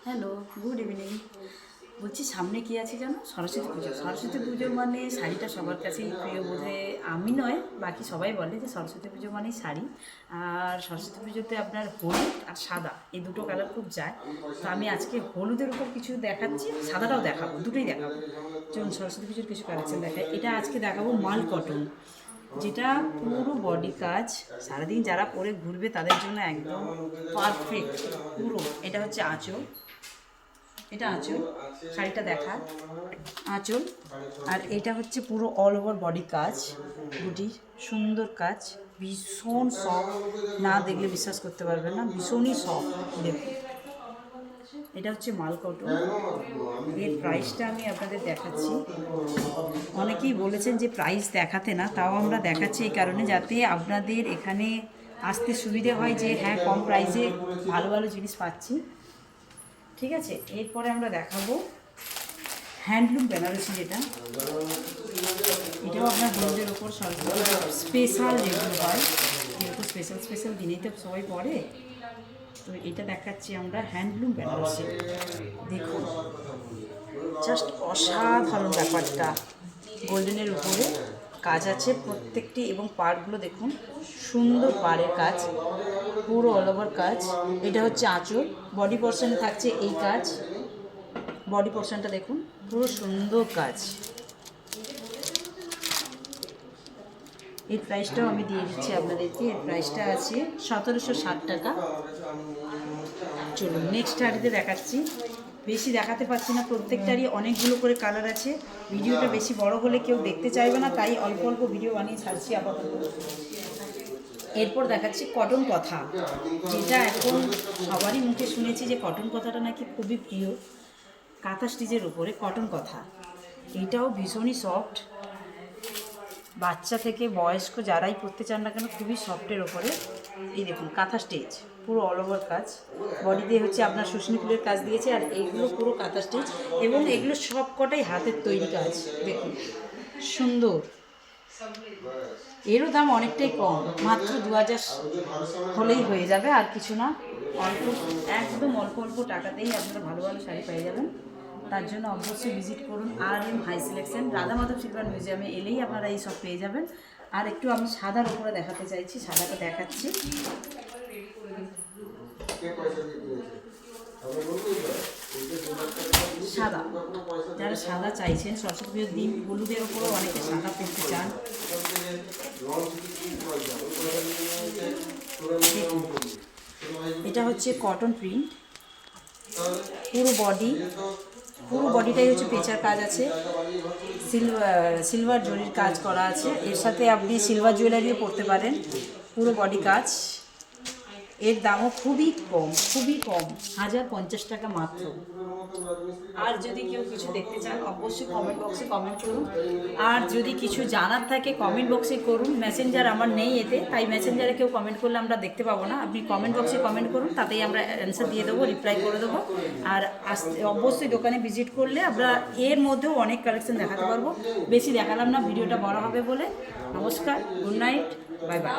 Hello, good evening. বলছি সামনে কি আছে জানো? সরস্বতী পুজো। সরস্বতী পুজো মানে শাড়িটা সবার কাছেই প্রিয়, বোধহয় আমি নয় বাকি সবাই বলে যে সরস্বতী পুজো মানেই শাড়ি। আর সরস্বতী পুজোতে আপনার হলুদ আর সাদা এই দুটো কালার খুব যায়। তো আমি আজকে হলুদের উপর কিছু দেখাচ্ছি, সাদাটাও দেখাবো, দুটোই দেখাবো। চলুন সরস্বতী পুজোর কিছু কালেকশন দেখায়। এটা আজকে দেখাবো মাল কটন, যেটা পুরো বডি কাজ, সারাদিন যারা পরে ঘুরবে তাদের জন্য একদম পারফেক্ট পুরো। এটা হচ্ছে আঁচল, এটা আঁচল, শাড়িটা দেখা আঁচল। আর এটা হচ্ছে পুরো অল ওভার বডি কাজ, বুটির সুন্দর কাজ, ভীষণ সফট, না দেখলে বিশ্বাস করতে পারবেন না, ভীষণই সফট। দেখুন এটা হচ্ছে মাল কটন। এর প্রাইসটা আমি আপনাদের দেখাচ্ছি। অনেকেই বলেছেন যে প্রাইস দেখাতে না, তাও আমরা দেখাচ্ছি এই কারণে যাতে আপনাদের এখানে আসতে সুবিধে হয় যে হ্যাঁ কম প্রাইসে ভালো ভালো জিনিস পাচ্ছি। ঠিক আছে, এরপরে আমরা দেখাবো হ্যান্ডলুম বেনারসি, যেটা এটাও আপনার হলুদের ওপর স্পেশাল যেগুলো হয়, যেহেতু স্পেশাল স্পেশাল দিনেই তো সবাই পড়ে, তো এটা দেখাচ্ছি আমরা হ্যান্ডলুম বেনারসি। দেখুন জাস্ট অসাধারণ ব্যাপারটা, গোল্ডেনের উপরে কাজ আছে প্রত্যেকটি, এবং পাড়গুলো দেখুন সুন্দর পাড়ের কাজ, পুরো অল ওভার কাজ। এটা হচ্ছে আঁচল, বডি পোর্শনে থাকছে এই কাজ, বডি পোর্শনটা দেখুন পুরো সুন্দর কাজ। এর প্রাইসটাও আমি দিয়ে দিচ্ছি আপনাদেরকে, এর প্রাইসটা আছে 1760 টাকা। চলুন নেক্সট শাড়িতে দেখাচ্ছি। বেশি দেখাতে পারছি না, প্রত্যেকটারই অনেকগুলো করে কালার আছে, ভিডিওটা বেশি বড় হলে কেউ দেখতে চাইবে না, তাই অল্প অল্প ভিডিও বানিয়ে ছাড়ছি আপাতত। এরপর দেখাচ্ছি কটন কথা, যেটা এখন সবারই মুখে শুনেছি যে কটন কথাটা নাকি খুবই প্রিয়। কাঁথা স্টিচের উপরে কটন কথা, এইটাও ভীষণই সফট, বাচ্চা থেকে বয়স্ক যারাই পরতে চান না কেন খুবই সফটের ওপরে। এই দেখুন কাঁথা স্টিচ, পুরো অল ওভার কাজ, বডি দিয়ে হচ্ছে আপনার শুশনি ফুলের কাজ দিয়েছে, আর এইগুলো পুরো কাঁথা স্টিচ, এবং এগুলো সব কটাই হাতের তৈরি কাজ। দেখুন সুন্দর, এরও দাম অনেকটাই কম, মাত্র 2000 হলেই হয়ে যাবে, আর কিছু না, অল্প একদম অল্প অল্প টাকাতেই আপনারা ভালো ভালো শাড়ি পেয়ে যাবেন। তার জন্য অবশ্যই ভিজিট করুন RM high selection, Radha Madhav silver মিউজিয়ামে এলেই আপনারা এই সব পেয়ে যাবেন। আর একটু আমি সাদার উপরে দেখাতে চাইছি, সাদাটা দেখাচ্ছি। সাদা, যারা সাদা চাইছেন সরস্বতী পুজোর দিন, হলুদের ওপরেও অনেকে সাদা পরতে চান। এটা হচ্ছে কটন প্রিন্ট, পুরো বডিটাই হচ্ছে পেঁচার কাজ আছে, সিলভার জরির কাজ করা আছে, এর সাথে আপনি সিলভার জুয়েলারিও পরতে পারেন, পুরো বডি কাজ। এর দামও খুবই কম, 1050 টাকা মাত্র। আর যদি কেউ কিছু দেখতে চান অবশ্যই কমেন্ট বক্সে কমেন্ট করুন, আর যদি কিছু জানার থাকে কমেন্ট বক্সে করুন। মেসেঞ্জার আমার নেই এতে, তাই মেসেঞ্জারে কেউ কমেন্ট করলে আমরা দেখতে পাবো না, আপনি কমেন্ট বক্সে কমেন্ট করুন, তাতেই আমরা অ্যান্সার দিয়ে দেবো, রিপ্লাই করে দেবো। আর অবশ্যই দোকানে ভিজিট করলে আমরা এর মধ্যেও অনেক কালেকশন দেখাতে পারবো। বেশি দেখালাম না, ভিডিওটা বড় হবে বলে। নমস্কার, গুড নাইট, বাই বাই।